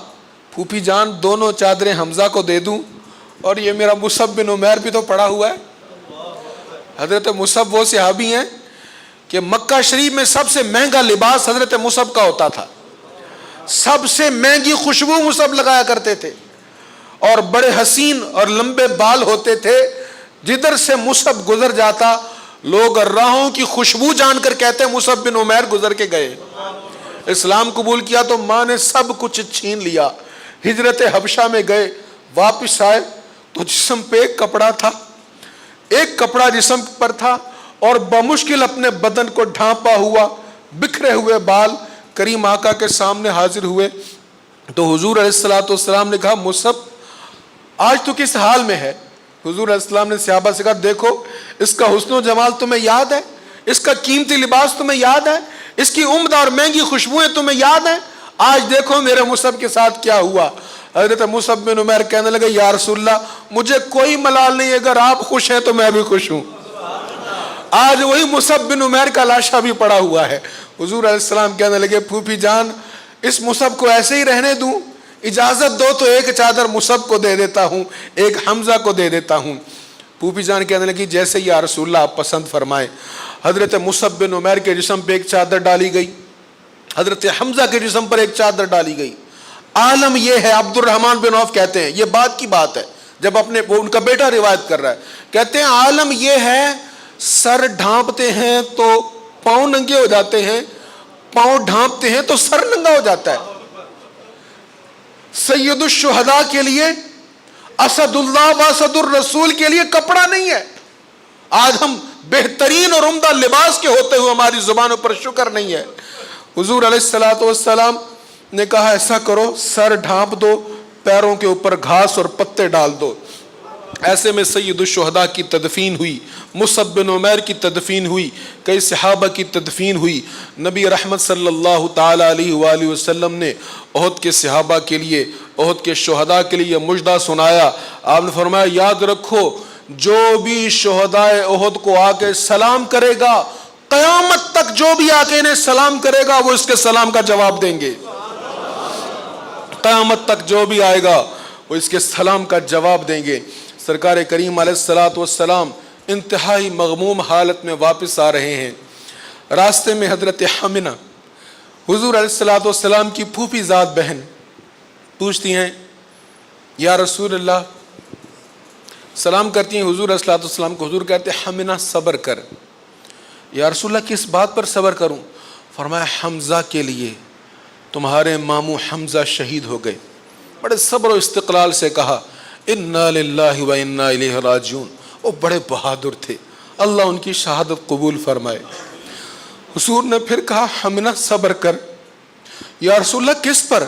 پھوپھی جان دونوں چادریں حمزہ کو دے دوں؟ اور یہ میرا مصعب بن عمیر بھی تو پڑا ہوا ہے. حضرت مصعب وہ صحابی ہیں کہ مکہ شریف میں سب سے مہنگا لباس حضرت مصعب کا ہوتا تھا. سب سے مہنگی خوشبو مصعب لگایا کرتے تھے اور بڑے حسین اور لمبے بال ہوتے تھے. جدھر سے مصعب گزر جاتا لوگ راہوں کی خوشبو جان کر کہتے مصعب بن عمیر گزر کے گئے. اسلام قبول کیا تو ماں نے سب کچھ چھین لیا. ہجرت حبشہ میں گئے, واپس آئے تو جسم پہ ایک کپڑا تھا, ایک کپڑا جسم پر تھا اور بمشکل اپنے بدن کو ڈھانپا ہوا بکھرے ہوئے بال کریم آقا کے سامنے حاضر ہوئے. تو حضور علیہ الصلوۃ والسلام نے کہا مصعب آج تو کس حال میں ہے؟ حضور علیہ السلام نے صحابہ سے کہا دیکھو اس کا حسن و جمال تمہیں یاد ہے, اس کا قیمتی لباس تمہیں یاد ہے, اس کی عمدہ اور مہنگی خوشبوئیں تمہیں یاد ہیں, آج دیکھو میرے مصعب کے ساتھ کیا ہوا. حضرت مصعب بن عمیر کہنے لگے یا رسول اللہ مجھے کوئی ملال نہیں, اگر آپ خوش ہیں تو میں بھی خوش ہوں. آج وہی مصعب بن عمیر کا لاشا بھی پڑا ہوا ہے. حضور علیہ السلام کہنے لگے پھوپھی جان اس مصعب کو ایسے ہی رہنے دوں؟ اجازت دو تو ایک چادر مصعب کو دے دیتا ہوں, ایک حمزہ کو دے دیتا ہوں. پھوپھی جان کہنے لگی جیسے یا رسول اللہ آپ پسند فرمائیں. حضرت مصعب بن عمیر کے جسم پہ ایک چادر ڈالی گئی, حضرت حمزہ کے جسم پر ایک چادر ڈالی گئی. عالم یہ ہے, عبد الرحمن بن عوف کہتے ہیں, یہ بات کی بات ہے جب اپنے ان کا بیٹا روایت کر رہا ہے, کہتے ہیں عالم یہ ہے سر ڈھانپتے ہیں تو پاؤں ننگے ہو جاتے ہیں, پاؤں ڈھانپتے ہیں تو سر ننگا ہو جاتا ہے. سید الشہداء کے لیے اسد اللہ و اسد الرسول کے لیے کپڑا نہیں ہے. آج ہم بہترین اور عمدہ لباس کے ہوتے ہوئے ہماری زبانوں پر شکر نہیں ہے. حضور علیہ الصلوۃ والسلام نے کہا ایسا کرو سر ڈھانپ دو, پیروں کے اوپر گھاس اور پتے ڈال دو. ایسے میں سید الشہداء کی تدفین ہوئی, مصعب بن عمیر کی تدفین ہوئی, کئی صحابہ کی تدفین ہوئی. نبی رحمت صلی اللہ تعالی علیہ وآلہ وسلم نے احد کے صحابہ کے لیے, احد کے شہداء کے لیے مجدہ سنایا. آپ نے فرمایا یاد رکھو جو بھی شہداء احد کو آ کے سلام کرے گا قیامت تک جو بھی آ کے انہیں سلام کرے گا وہ اس کے سلام کا جواب دیں گے. قیامت تک جو بھی آئے گا وہ اس کے سلام کا جواب دیں گے. سرکار کریم علیہ الصلوۃ والسلام انتہائی مغموم حالت میں واپس آ رہے ہیں. راستے میں حضرت حمنہ حضور علیہ الصلوۃ والسلام کی پھوپھی ذات بہن پوچھتی ہیں یا رسول اللہ, سلام کرتی ہیں حضور علیہ الصلوۃ والسلام کو. حضور کہتے ہیں حمنہ صبر کر. یا رسول اللہ کس بات پر صبر کروں؟ فرمایا حمزہ کے لیے, تمہارے ماموں حمزہ شہید ہو گئے. بڑے صبر و استقلال سے کہا انا للہ و انا الیہ راجعون. وہ بڑے بہادر تھے, اللہ ان کی شہادت قبول فرمائے. حضور نے پھر کہا حمنہ صبر کر. یا رسول اللہ کس پر؟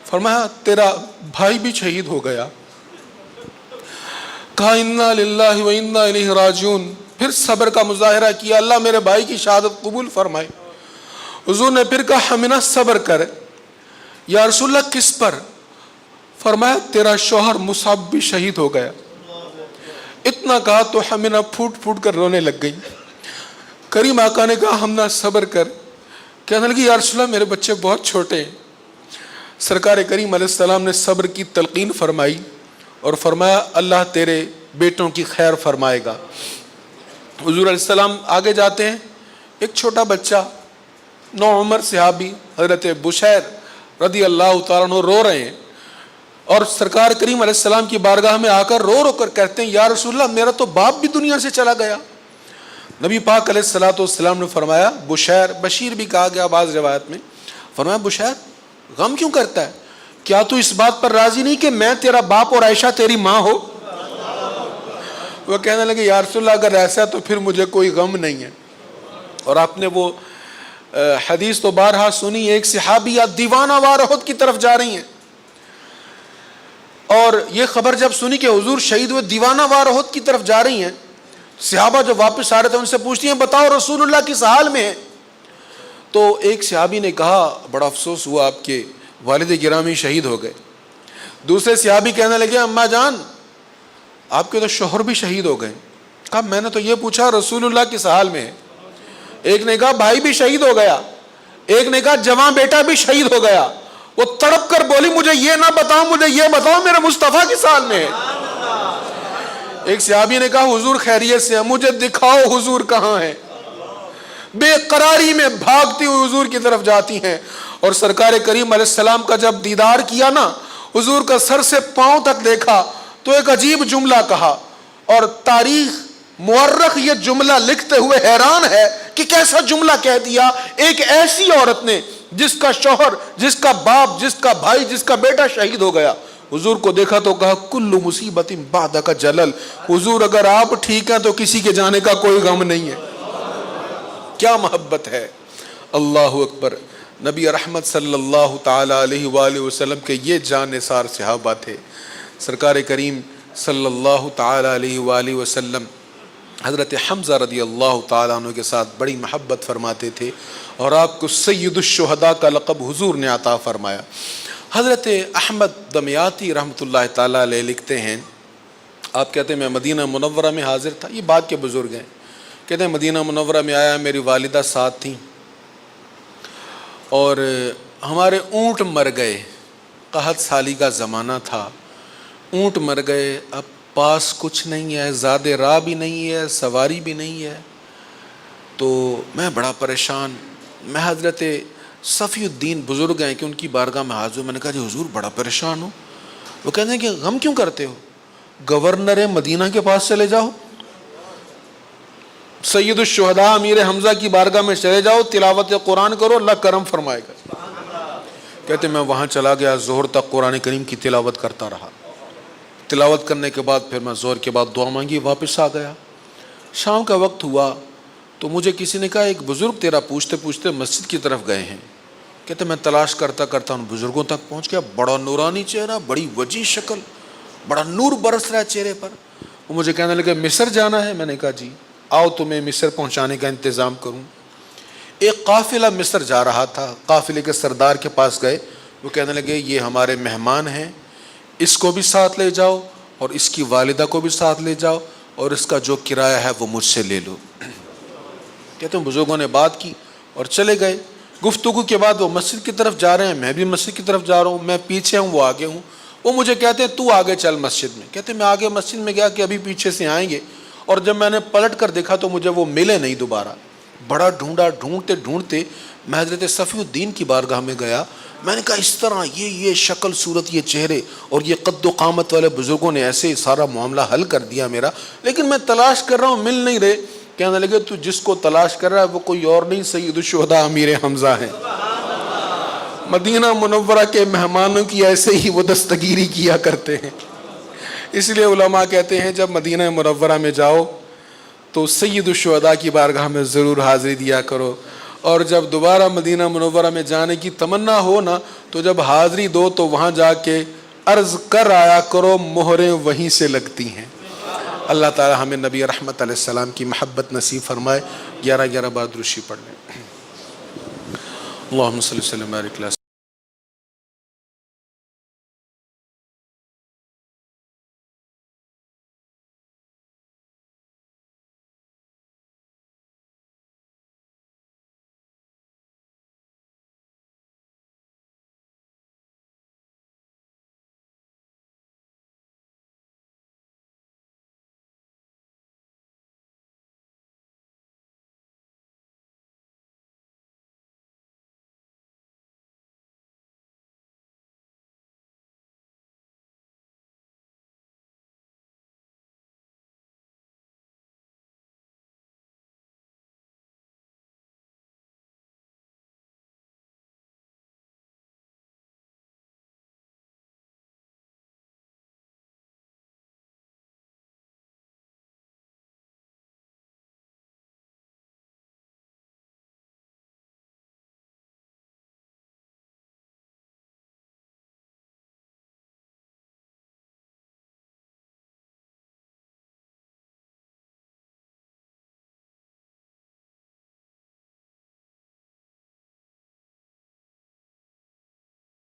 فرمایا تیرا بھائی بھی شہید ہو گیا. کہا انا للہ و انا الیہ راجعون. پھر صبر کا مظاہرہ کیا, اللہ میرے بھائی کی شہادت قبول فرمائے. حضور نے پھر کہا حمنہ صبر کر. یا رسول اللہ کس پر؟ فرمایا تیرا شوہر مصعب بھی شہید ہو گیا. اتنا کہا تو حمنہ پھوٹ پھوٹ کر رونے لگ گئی. کریم آقا نے کہا حمنہ صبر کر. کہنے لگی یا رسول اللہ میرے بچے بہت چھوٹے ہیں. سرکار کریم علیہ السلام نے صبر کی تلقین فرمائی اور فرمایا اللہ تیرے بیٹوں کی خیر فرمائے گا. حضور علیہ السلام آگے جاتے ہیں, ایک چھوٹا بچہ نوعمر صحابی حضرت بشیر رضی اللہ تعالیٰ عنہ رو رہے ہیں اور سرکار کریم علیہ السلام کی بارگاہ میں آ کر رو رو کر کہتے ہیں یا رسول اللہ میرا تو باپ بھی دنیا سے چلا گیا. نبی پاک علیہ الصلوۃ والسلام نے فرمایا بشیر, بشیر بھی کہا گیا بعض روایت میں, فرمایا بشیر غم کیوں کرتا ہے؟ کیا تو اس بات پر راضی نہیں کہ میں تیرا باپ اور عائشہ تیری ماں ہو؟ وہ کہنے لگے یا رسول اللہ اگر ایسا تو پھر مجھے کوئی غم نہیں ہے. اور آپ نے وہ حدیث تو بارہا سنی, ایک صحابیہ دیوانہ وار احد کی طرف جا رہی ہیں اور یہ خبر جب سنی کہ حضور شہید ہوئے دیوانہ وار احد کی طرف جا رہی ہیں, صحابہ جو واپس آ رہے تھے ان سے پوچھتی ہیں بتاؤ رسول اللہ کس حال میں ہے؟ تو ایک صحابی نے کہا بڑا افسوس ہوا آپ کے والد گرامی شہید ہو گئے. دوسرے صحابی کہنے لگے اماں جان آپ کے تو شوہر بھی شہید ہو گئے. کہا میں نے تو یہ پوچھا رسول اللہ کس حال میں ہے. ایک نے کہا بھائی بھی شہید ہو گیا, ایک نے کہا جوان بیٹا بھی شہید ہو گیا. وہ تڑپ کر بولی مجھے یہ نہ بتاؤ, مجھے یہ بتاؤ میرے مصطفیٰ کس حال میں ہے. ایک صحابی نے کہا حضور خیریت سے ہے؟ مجھے دکھاؤ حضور کہاں ہیں۔ بے قراری میں بھاگتی ہوئی حضور کی طرف جاتی ہیں، اور سرکار کریم علیہ السلام کا جب دیدار کیا نا، حضور کا سر سے پاؤں تک دیکھا تو ایک عجیب جملہ کہا، اور تاریخ مورخ یہ جملہ لکھتے ہوئے حیران ہے کہ کیسا جملہ کہہ دیا ایک ایسی عورت نے جس کا شوہر، جس کا باپ، جس کا بھائی، جس کا بیٹا شہید ہو گیا۔ حضور کو دیکھا تو کہا کل مصیبت بعدک جلل، حضور اگر آپ ٹھیک ہیں تو کسی کے جانے کا کوئی غم نہیں ہے۔ کیا محبت ہے، اللہ اکبر۔ نبی رحمت صلی اللہ تعالی علیہ وآلہ وسلم کے یہ جان نثار صحابہ تھے۔ سرکار کریم صلی اللہ تعالی علیہ وآلہ وسلم حضرت حمزہ رضی اللہ تعالیٰ عنہ کے ساتھ بڑی محبت فرماتے تھے، اور آپ کو سید الشہداء کا لقب حضور نے عطا فرمایا۔ حضرت احمد دمیاطی رحمۃ اللہ تعالیٰ علیہ لکھتے ہیں، آپ کہتے ہیں میں مدینہ منورہ میں حاضر تھا، یہ بعد کے بزرگ ہیں، کہتے ہیں مدینہ منورہ میں آیا، میری والدہ ساتھ تھیں، اور ہمارے اونٹ مر گئے، قحط سالی کا زمانہ تھا، اونٹ مر گئے، اب پاس کچھ نہیں ہے، زاد راہ بھی نہیں ہے، سواری بھی نہیں ہے، تو میں بڑا پریشان، میں حضرت صفی الدین بزرگ ہیں کہ ان کی بارگاہ میں حاضر ہوں، میں نے کہا جی حضور بڑا پریشان ہوں۔ وہ کہتے ہیں کہ غم کیوں کرتے ہو؟ گورنر مدینہ کے پاس چلے جاؤ، سید الشہداء امیر حمزہ کی بارگاہ میں چلے جاؤ، تلاوت قرآن کرو، اللہ کرم فرمائے گا۔ کہتے میں وہاں چلا گیا، ظہر تک قرآن کریم کی تلاوت کرتا رہا، تلاوت کرنے کے بعد پھر میں ظہر کے بعد دعا مانگی، واپس آ گیا۔ شام کا وقت ہوا تو مجھے کسی نے کہا ایک بزرگ تیرا پوچھتے پوچھتے مسجد کی طرف گئے ہیں۔ کہتے میں تلاش کرتا کرتا ان بزرگوں تک پہنچ گیا، بڑا نورانی چہرہ، بڑی وجیح شکل، بڑا نور برس رہا ہے چہرے پر۔ وہ مجھے کہنے لگے مصر جانا ہے؟ میں نے کہا جی، آؤ تمہیں مصر پہنچانے کا انتظام کروں۔ ایک قافلہ مصر جا رہا تھا، قافلے کے سردار کے پاس گئے، وہ کہنے لگے یہ ہمارے مہمان ہیں، اس کو بھی ساتھ لے جاؤ اور اس کی والدہ کو بھی ساتھ لے جاؤ، اور اس کا جو کرایہ ہے وہ مجھ سے لے لو۔ کہتے ہیں بزرگوں نے بات کی اور چلے گئے۔ گفتگو کے بعد وہ مسجد کی طرف جا رہے ہیں، میں بھی مسجد کی طرف جا رہا ہوں، میں پیچھے ہوں وہ آگے ہوں۔ وہ مجھے کہتے ہیں تو آگے چل مسجد میں۔ کہتے ہیں میں آگے مسجد میں گیا کہ ابھی پیچھے سے آئیں گے، اور جب میں نے پلٹ کر دیکھا تو مجھے وہ ملے نہیں دوبارہ۔ بڑا ڈھونڈا، ڈھونڈتے ڈھونڈتے میں حضرت صفی الدین کی بارگاہ میں گیا۔ میں نے کہا اس طرح یہ شکل صورت، یہ چہرے اور یہ قد و قامت والے بزرگوں نے ایسے سارا معاملہ حل کر دیا میرا، لیکن میں تلاش کر رہا ہوں، مل نہیں رہے۔ کہنے لگے تو جس کو تلاش کر رہا ہے وہ کوئی اور نہیں، سید الشہداء امیر حمزہ ہیں۔ مدینہ منورہ کے مہمانوں کی ایسے ہی وہ دستگیری کیا کرتے ہیں۔ اس لیے علماء کہتے ہیں جب مدینہ منورہ میں جاؤ تو سید الشہداء کی بارگاہ میں ضرور حاضری دیا کرو، اور جب دوبارہ مدینہ منورہ میں جانے کی تمنا ہو نا تو جب حاضری دو تو وہاں جا کے عرض کر آیا کرو، مہریں وہیں سے لگتی ہیں۔ اللہ تعالی ہمیں نبی رحمت علیہ السلام کی محبت نصیب فرمائے۔ 11 بار درود پڑھ لیں۔ اللہم صلی اللہ علیہ وسلم۔